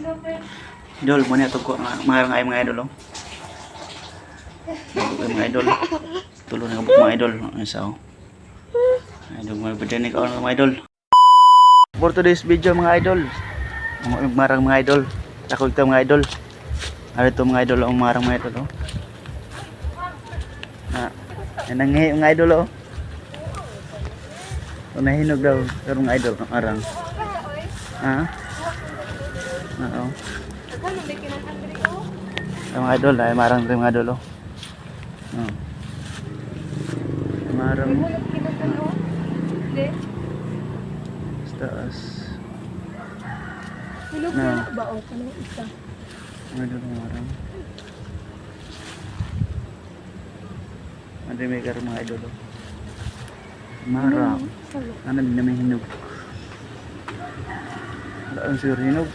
Idol, muna ito ko mga idol. Mga idol. Tulong na kabuk mga idol. Isa oh. Idol, mga idol. For today's video mga idol. Marang mga idol. Ako ito mga idol. Ano ito mga idol ang marang mga idol. Yan ang mga idol oh. Nahinog daw pero mga idol marang. Oo. Mga idol ay marang rin mga idol oh. Marang. Taas. Hilog na ba o kanang isa? Mga idol marang. Ano may karo mga idol oh. Marang. Ano din naman hinog. Wala ang siguro hinog.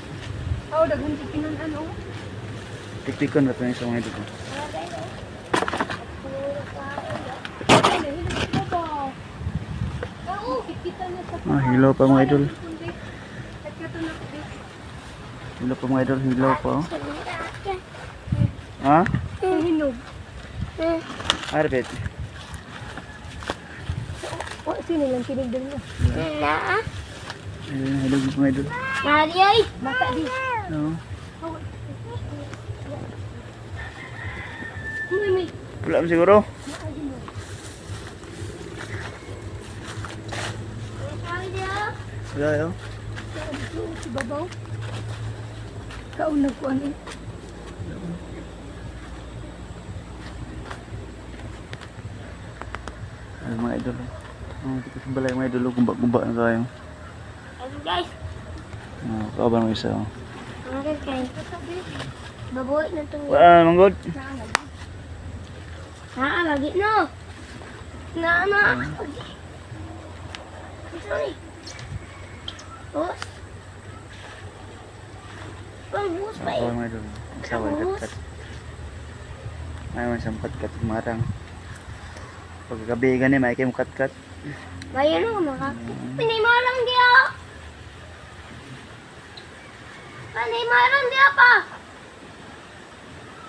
Oo, daghang tikinan ano. Tiktikon ba ito yung isang mga idol? Hilaw pa mga idol. Hilaw pa mga idol, hilaw pa oh. Ha? Hinog. Arbet. O, sino lang tinigdan mo? Ayun, hilaw pa mga idol. Mari ay! Bata di. Oo. May. Wala mo siguro? Wala yun. Si babaw. Kaunag ko ano. Ay mga idol. Hindi ko balay mga idol. Gumba na tayo. Ayun guys. Kaban mo isa. Ano kayo? Baboy na itong... Wala manggod. Lagi no. Na. Sorry. Bos. Bos pa eh. Mga idol. Saway kat-kat. Ayaw siyang kat-kat. Marang. Pagkagabi gani, may kayo kat-kat. Bayan ako makakit. Pinimarang dia. Pinimarang dia pa.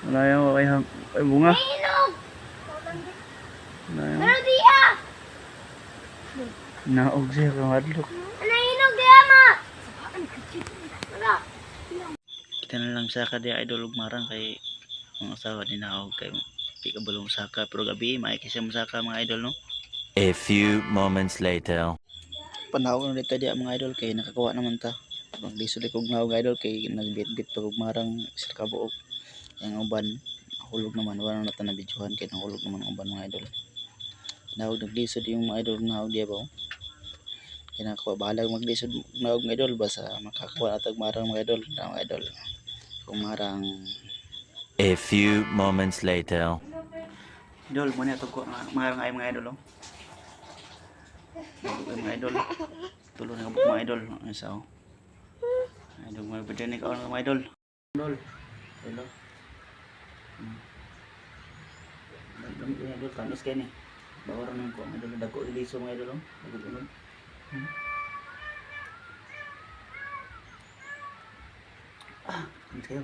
Wala yan. Ay bunga. Nainog. Wala yan. Pero dia. Naog siya kamadlok. Nainog dia ma. Wala. Kita na lang saka di idol ug marang kay mga asawa din naog kay di ka balong saka pero gabi may kasi musaka mga idol no. A few moments later. Panahon ulit tayo mga idol kay nakakuha naman ta. Pag lisod kog naog idol kay nagbit-bit pag marang sa kabuok. Yang uban hulog naman wala na ta na videohan kay nahulog naman ang uban mga idol. Naog naglisod yung mga idol naog diya ba. Kay nakakuha bahala maglisod naog mga idol basta makakuha atag marang mga idol, mga idol. Kung marang A few moments later. idol mo na ito ko marang ay mga idol oh. Mga idol. Tulong na kabuk mga idol. Isa oh. Idol mga bidinig ako mga idol. Idol. Hello. Idol kanis kayo ni. Bawaran nang ko. Idol dako iliso mga idol oh. Dako-unod. Kanis kayo.